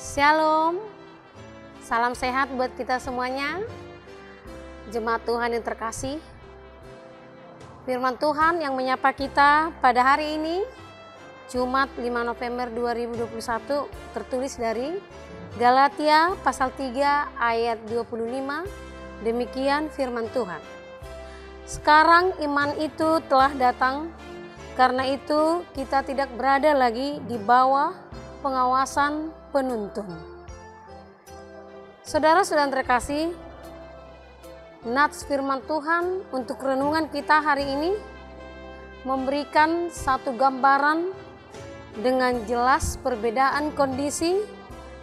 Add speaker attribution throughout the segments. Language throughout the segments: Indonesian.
Speaker 1: Shalom, salam sehat buat kita semuanya, jemaat Tuhan yang terkasih. Firman Tuhan yang menyapa kita pada hari ini, Jumat 5 November 2021, tertulis dari Galatia pasal 3 ayat 25, demikian firman Tuhan. Sekarang iman itu telah datang, karena itu kita tidak berada lagi di bawah pengawasan penuntun. Saudara-saudara terkasih, nats firman Tuhan untuk renungan kita hari ini memberikan satu gambaran dengan jelas perbedaan kondisi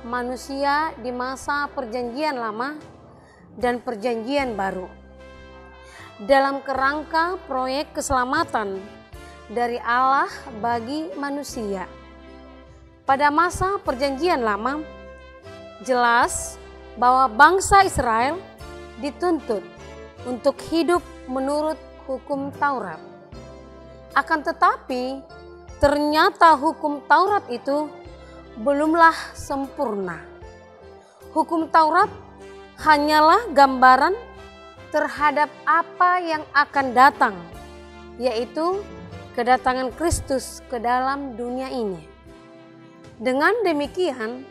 Speaker 1: manusia di masa perjanjian lama dan perjanjian baru dalam kerangka proyek keselamatan dari Allah bagi manusia. Pada masa perjanjian lama, jelas bahwa bangsa Israel dituntut untuk hidup menurut hukum Taurat. Akan tetapi, ternyata hukum Taurat itu belumlah sempurna. Hukum Taurat hanyalah gambaran terhadap apa yang akan datang, yaitu kedatangan Kristus ke dalam dunia ini. Dengan demikian,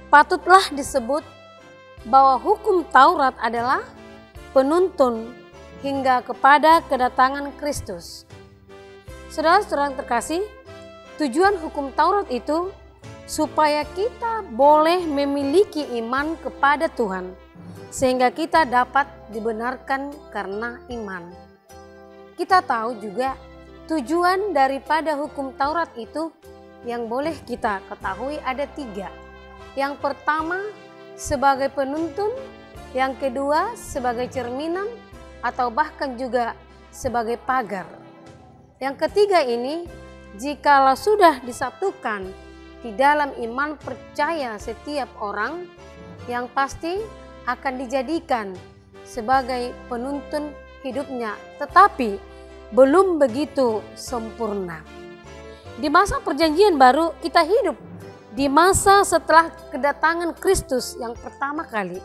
Speaker 1: patutlah disebut bahwa hukum Taurat adalah penuntun hingga kepada kedatangan Kristus. Saudara-saudara terkasih, tujuan hukum Taurat itu supaya kita boleh memiliki iman kepada Tuhan, sehingga kita dapat dibenarkan karena iman. Kita tahu juga tujuan daripada hukum Taurat itu yang boleh kita ketahui ada 3. Yang pertama sebagai penuntun, yang kedua sebagai cerminan atau bahkan juga sebagai pagar. Yang ketiga ini jikalau sudah disatukan di dalam iman percaya setiap orang, yang pasti akan dijadikan sebagai penuntun hidupnya, tetapi belum begitu sempurna. Di masa perjanjian baru kita hidup di masa setelah kedatangan Kristus yang pertama kali,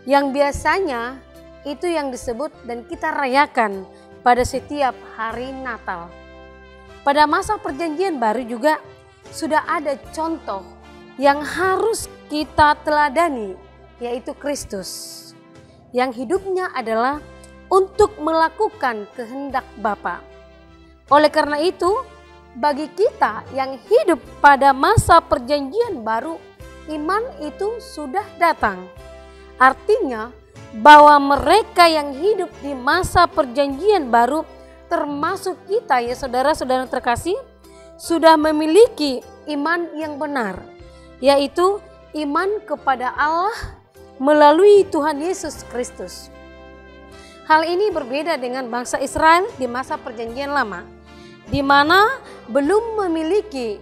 Speaker 1: yang biasanya itu yang disebut dan kita rayakan pada setiap hari Natal. Pada masa perjanjian baru juga sudah ada contoh yang harus kita teladani, yaitu Kristus, yang hidupnya adalah untuk melakukan kehendak Bapa. Oleh karena itu, bagi kita yang hidup pada masa perjanjian baru, iman itu sudah datang. Artinya bahwa mereka yang hidup di masa perjanjian baru, termasuk kita ya saudara-saudara terkasih, sudah memiliki iman yang benar, yaitu iman kepada Allah melalui Tuhan Yesus Kristus. Hal ini berbeda dengan bangsa Israel di masa perjanjian lama, di mana belum memiliki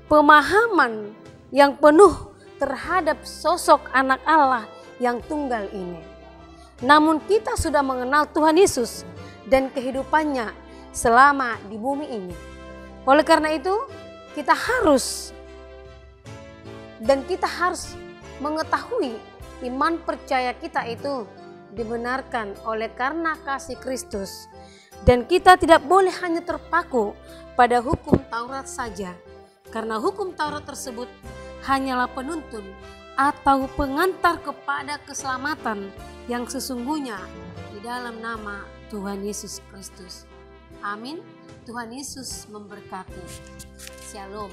Speaker 1: pemahaman yang penuh terhadap sosok anak Allah yang tunggal ini. Namun kita sudah mengenal Tuhan Yesus dan kehidupannya selama di bumi ini. Oleh karena itu, kita harus mengetahui iman percaya kita itu dibenarkan oleh karena kasih Kristus. Dan kita tidak boleh hanya terpaku pada hukum Taurat saja, karena hukum Taurat tersebut hanyalah penuntun atau pengantar kepada keselamatan yang sesungguhnya di dalam nama Tuhan Yesus Kristus. Amin. Tuhan Yesus memberkati. Shalom.